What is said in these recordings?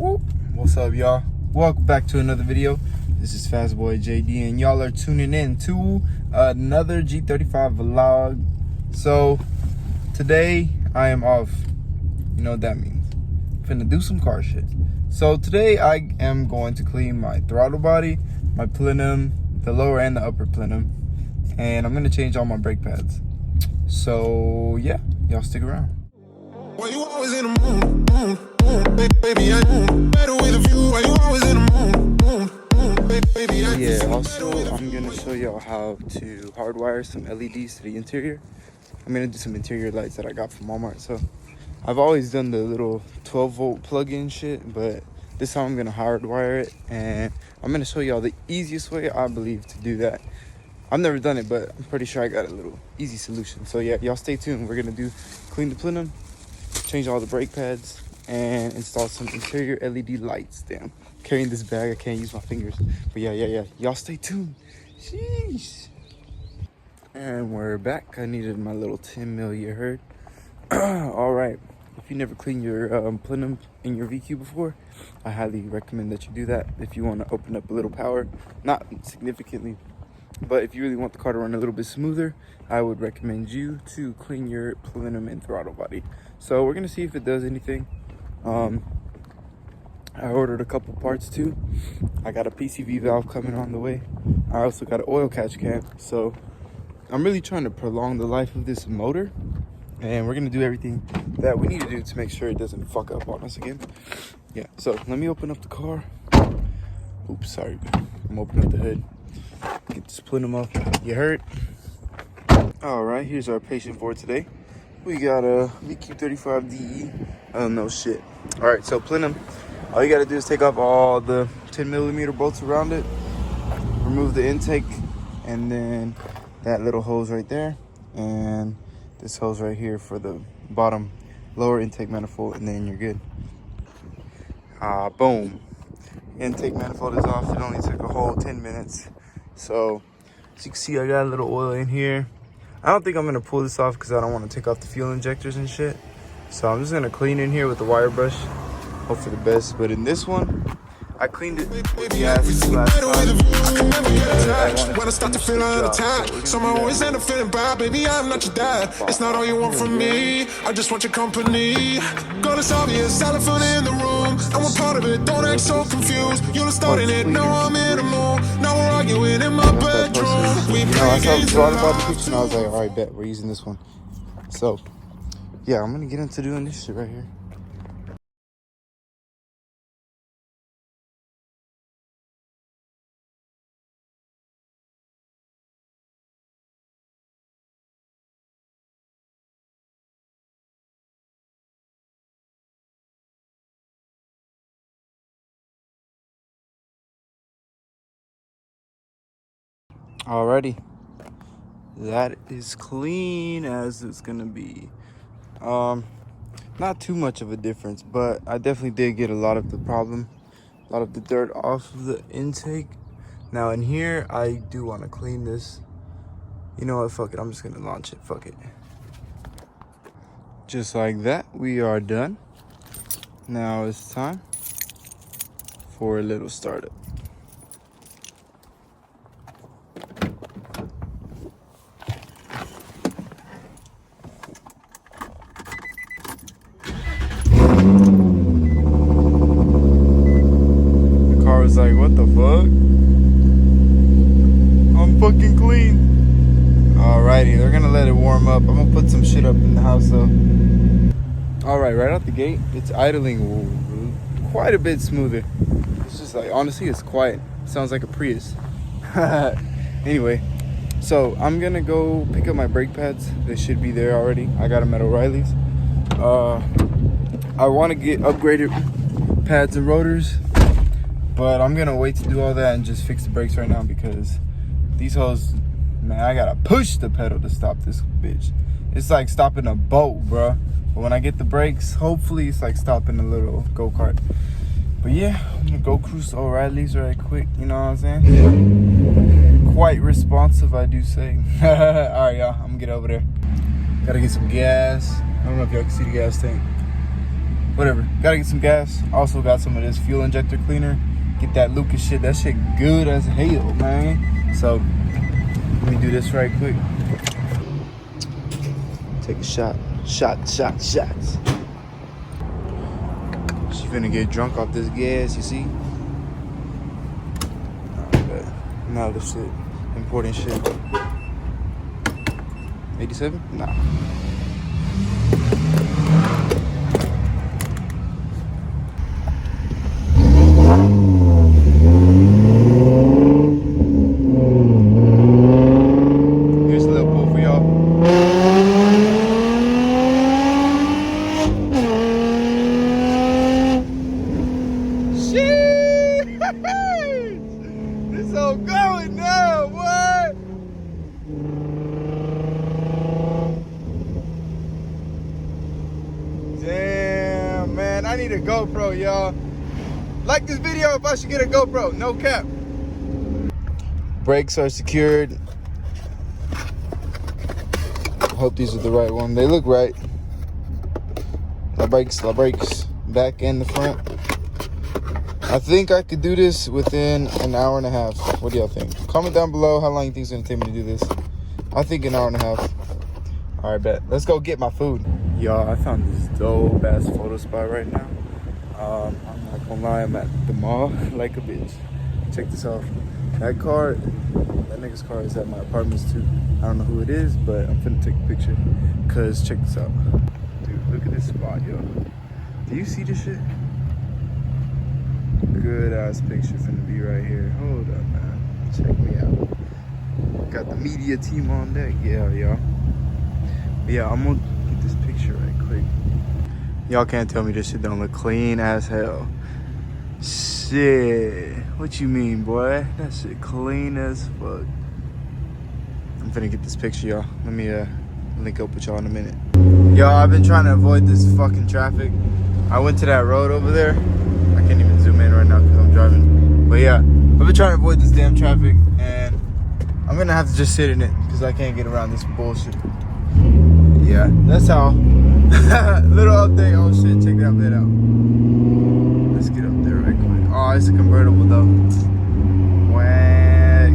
Whoop. What's up, y'all? Welcome back to another video. This is fastboii.jd, and y'all are tuning in to another G35 vlog. So today I am off. You know what that means. Finna do some car shit. So today I am going to clean my throttle body, my plenum, the lower and the upper plenum, and I'm gonna change all my brake pads. So yeah, y'all stick around. Why you always in the mood, baby, I'm better with a view. Why you always in the mood, baby, Yeah, also I'm gonna show y'all how to hardwire some LEDs to the interior. I'm gonna do some interior lights that I got from Walmart. So I've always done the little 12-volt plug-in shit, but this time I'm gonna hardwire it, and I'm gonna show y'all the easiest way I believe to do that. I've never done it, but I'm pretty sure I got a little easy solution. So yeah, y'all stay tuned. We're gonna clean the plenum, change all the brake pads, and install some interior LED lights. Damn, carrying this bag, I can't use my fingers. But yeah. Y'all stay tuned. Sheesh. And we're back. I needed my little 10 mil, you heard? All right. If you never cleaned your plenum in your VQ before, I highly recommend that you do that if you want to open up a little power. Not significantly, but if you really want the car to run a little bit smoother, I would recommend you to clean your plenum and throttle body. So we're gonna see if it does anything. I ordered a couple parts too. I got a PCV valve coming on the way. I also got an oil catch can. So I'm really trying to prolong the life of this motor, and we're gonna do everything that we need to do to make sure it doesn't fuck up on us again. Yeah, so let me open up the car. Oops, sorry. I'm opening up the hood. Get this plenum up. You heard? All right, here's our patient for today. We got a VQ35 DE. Oh, no shit. All right, so plenum. All you gotta do is take off all the 10mm bolts around it, remove the intake, and then that little hose right there, and this hose right here for the bottom lower intake manifold, and then you're good. Boom. Intake manifold is off. It only took a whole 10 minutes. So as you can see, I got a little oil in here. I don't think I'm gonna pull this off because I don't want to take off the fuel injectors and shit. So I'm just gonna clean in here with the wire brush. Hope for the best. But in this one, I cleaned it with gas last time. When I start to feel out of time, so I always end up feeling bad. Baby, I'm not your dad. It's not all you want from me. I just want your company. Girl, it's obvious, elephant in the room. I'm a part of it, don't act so confused. You're starting it, now I'm in the mood. Now we're arguing in my bedroom. We I saw the throttle body picture and I was like, all right, bet, we're using this one. So yeah, I'm gonna get into doing this shit right here. Alrighty, that is clean as it's gonna be. Not too much of a difference, but I definitely did get a lot of the dirt off of the intake. Now in here, I do want to clean this. You know what, fuck it, I'm just gonna launch it, fuck it. Just like that, we are done. Now it's time for a little startup. Was like, what the fuck? I'm fucking clean. Alrighty, they're gonna let it warm up. I'm gonna put some shit up in the house though. Alright, right out the gate, it's idling quite a bit smoother. It's just like, honestly, it's quiet. It sounds like a Prius. Anyway, so I'm gonna go pick up my brake pads. They should be there already. I got them at O'Reilly's. I want to get upgraded pads and rotors, but I'm gonna wait to do all that and just fix the brakes right now because these hoes, man, I gotta push the pedal to stop this bitch. It's like stopping a boat, bro. But when I get the brakes, hopefully it's like stopping a little go-kart. But yeah, I'm gonna go cruise to O'Reilly's right quick, you know what I'm saying? Quite responsive, I do say. Alright, y'all, I'm gonna get over there. Gotta get some gas. I don't know if y'all can see the gas tank. whatever. Gotta get some gas. Also got some of this fuel injector cleaner. Get that Lucas shit. That shit good as hell, man. So let me do this right quick. Take a shot. Shots. She finna get drunk off this gas, you see? Alright, now this shit. Important shit. 87? Nah. Here's a little pull for y'all. Shit! This all going now, what? Damn, man, I need a GoPro, y'all. Like this video if I should get a GoPro, no cap. Brakes are secured. Hope these are the right one. They look right. La brakes. Back and the front. I think I could do this within an hour and a half. What do y'all think? Comment down below how long you think it's gonna take me to do this. I think an hour and a half. All right, bet. Let's go get my food. Y'all, I found this dope ass photo spot right now. I'm not gonna lie, I'm at the mall like a bitch. Check this out. That nigga's car is at my apartments too. I don't know who it is, but I'm finna take a picture. Cause check this out. Dude, look at this spot, yo. Do you see this shit? Good ass picture finna be right here. Hold up, man. Check me out. Got the media team on deck. Yeah, y'all. Yeah, I'm gonna get this picture right quick. Y'all can't tell me this shit don't look clean as hell. Shit. What you mean, boy? That shit clean as fuck. I'm finna get this picture, y'all. Let me link up with y'all in a minute. Y'all, I've been trying to avoid this fucking traffic. I went to that road over there. I can't even zoom in right now because I'm driving. But yeah, I've been trying to avoid this damn traffic, and I'm gonna have to just sit in it because I can't get around this bullshit. Yeah, that's how. Little update. Oh shit, check that bit out. Let's get up there right quick. Oh, it's a convertible though. Whack.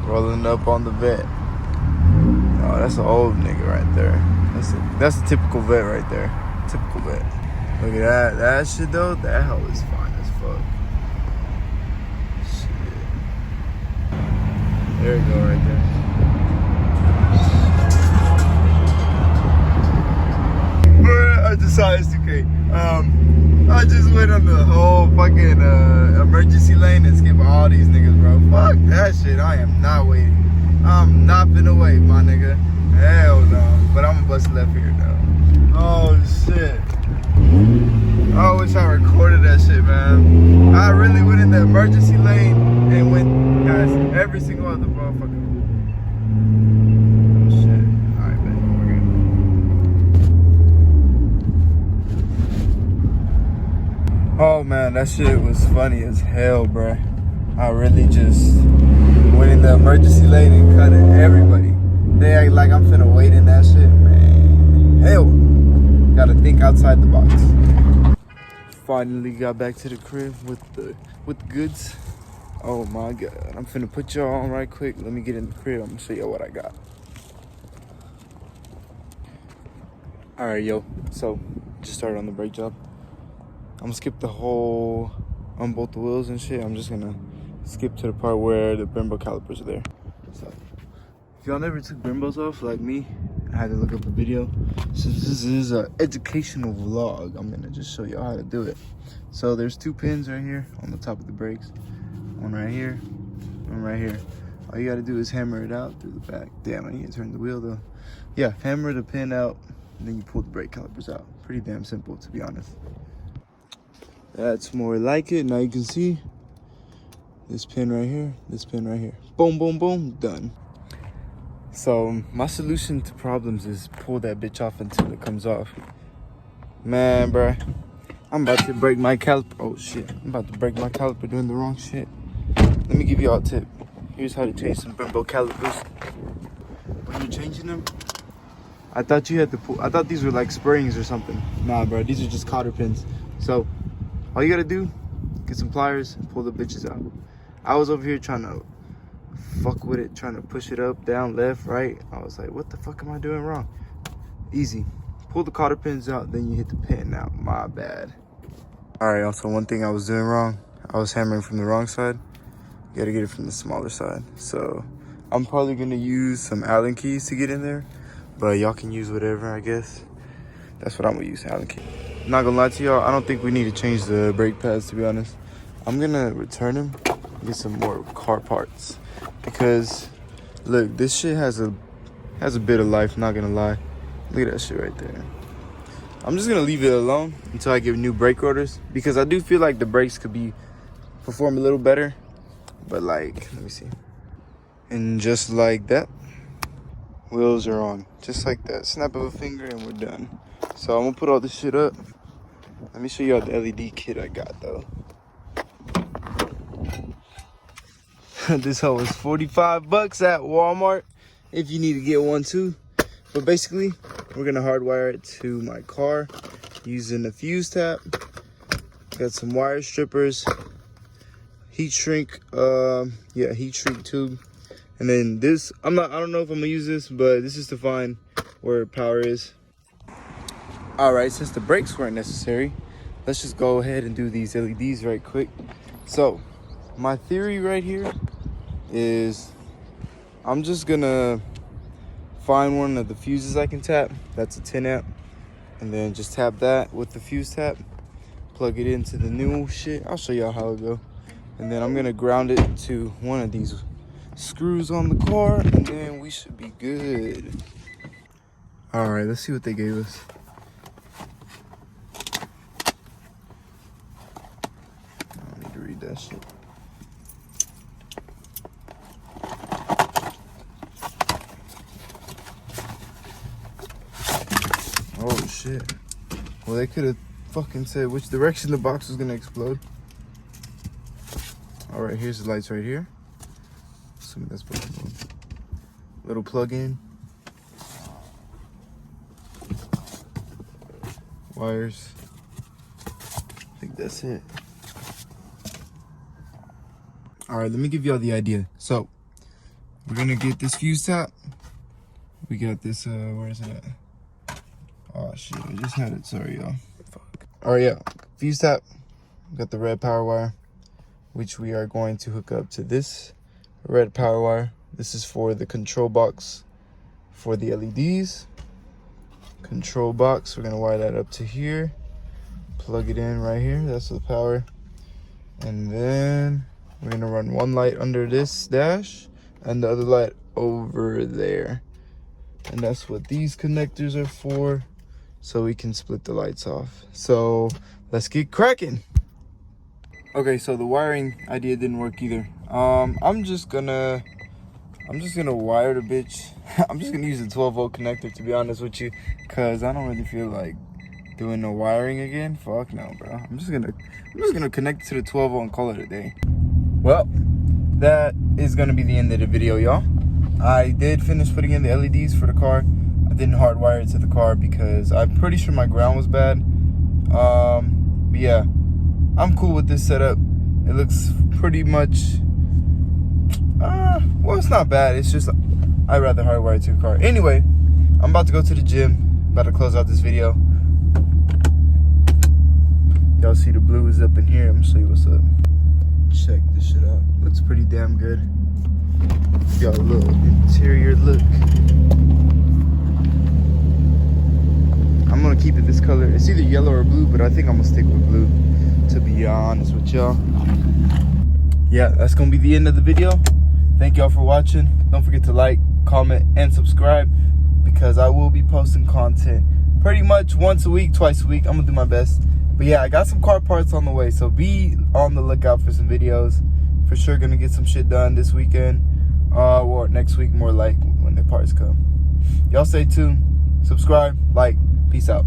Rolling up on the vet. Oh, that's an old nigga right there. That's a typical vet right there. Typical vet. Look at that. That shit though, that hell is fine as fuck. Shit. There you go right there. I just saw SDK. I just went on the whole fucking emergency lane and skipped all these niggas, bro. Fuck that shit. I am not waiting. I'm not finna wait, my nigga. Hell no. But I'm gonna bust left here though. Oh shit. I wish I recorded that shit, man. I really went in the emergency lane and went past every single other motherfucker. Oh shit. Alright, man. We're good. Oh man, that shit was funny as hell, bruh. I really just went in the emergency lane and cut it. Everybody. They act like I'm finna wait in that shit, man. Hell. Gotta think outside the box. Finally got back to the crib with the goods. Oh my god. I'm finna put y'all on right quick. Let me get in the crib. I'm gonna show y'all what I got. Alright, yo. So, just started on the brake job. I'm gonna skip the whole unbolt the wheels and shit. I'm just gonna skip to the part where the Brembo calipers are there. So, if y'all never took Brembos off like me, I had to look up a video. Since this is an educational vlog, I'm gonna just show y'all how to do it. So there's two pins right here on the top of the brakes. One right here, one right here. All you gotta do is hammer it out through the back. Damn, I need to turn the wheel though. Yeah, hammer the pin out, and then you pull the brake calipers out. Pretty damn simple, to be honest. That's more like it. Now you can see this pin right here, this pin right here. Boom, boom, boom, done. So my solution to problems is pull that bitch off until it comes off. Man, bruh, I'm about to break my caliper. Oh shit, I'm about to break my caliper doing the wrong shit. Let me give you all a tip. Here's how to change some Brembo calipers. When you're changing them, I thought you had to pull. I thought these were like springs or something. Nah, bro, these are just cotter pins. So all you gotta do, get some pliers and pull the bitches out. I was over here trying to fuck with it, trying to push it up, down, left, right. I was like, what the fuck am I doing wrong? Easy. Pull the cotter pins out, then you hit the pin out. My bad. All right, also one thing I was doing wrong, I was hammering from the wrong side. You gotta get it from the smaller side. So I'm probably gonna use some Allen keys to get in there, but y'all can use whatever, I guess. That's what I'm gonna use, Allen key. Not gonna lie to y'all, I don't think we need to change the brake pads, to be honest. I'm gonna return them, get some more car parts. Because look, this shit has a bit of life, not gonna lie. Look at that shit right there. I'm just gonna leave it alone until I give new brake orders, because I do feel like the brakes could perform a little better. But like, let me see. And just like that, wheels are on. Just like that, snap of a finger and we're done. So I'm gonna put all this shit up. Let me show y'all the LED kit I got though. This hoe is 45 bucks at Walmart if you need to get one too. But basically, we're gonna hardwire it to my car using a fuse tap. Got some wire strippers, heat shrink, heat shrink tube. And then this, I don't know if I'm gonna use this, but this is to find where power is. All right, since the brakes weren't necessary, let's just go ahead and do these LEDs right quick. So my theory right here is I'm just gonna find one of the fuses I can tap. That's a 10 amp. And then just tap that with the fuse tap. Plug it into the new shit. I'll show y'all how it go. And then I'm gonna ground it to one of these screws on the car, and then we should be good. All right, let's see what they gave us. I don't need to read that shit. Oh shit. Well, they could have fucking said which direction the box was gonna explode. All right, here's the lights right here. Assuming that's supposed to be. Little plug-in. Wires. I think that's it. All right, let me give y'all the idea. So we're gonna get this fuse tap. We got this, where is it at? Oh shit, I just had it, sorry y'all. Fuck. All right, yeah, fuse tap. Got the red power wire, which we are going to hook up to this red power wire. This is for the control box for the LEDs. Control box, we're gonna wire that up to here. Plug it in right here, that's the power. And then we're gonna run one light under this dash and the other light over there. And that's what these connectors are for, so we can split the lights off. So let's get cracking. Okay, so the wiring idea didn't work either. I'm just gonna wire the bitch. I'm just gonna use a 12-volt connector, to be honest with you, cause I don't really feel like doing no wiring again. Fuck no, bro. I'm just gonna connect it to the 12-volt and call it a day. Well, that is gonna be the end of the video, y'all. I did finish putting in the LEDs for the car. I didn't hardwire it to the car because I'm pretty sure my ground was bad. But yeah, I'm cool with this setup. It looks pretty much, well, it's not bad. It's just, I'd rather hardwire it to the car. Anyway, I'm about to go to the gym. About to close out this video. Y'all see the blue is up in here. I'm gonna show you what's up. Check this shit out. Looks pretty damn good. Y'all, a little interior look. I'm gonna keep it this color. It's either yellow or blue, but I think I'm gonna stick with blue, to be honest with y'all. Yeah, that's gonna be the end of the video. Thank y'all for watching. Don't forget to like, comment, and subscribe, because I will be posting content pretty much once a week, twice a week. I'm gonna do my best. But yeah, I got some car parts on the way, so be on the lookout for some videos. For sure gonna get some shit done this weekend, or next week, more like when the parts come. Y'all stay tuned, subscribe, like, peace out.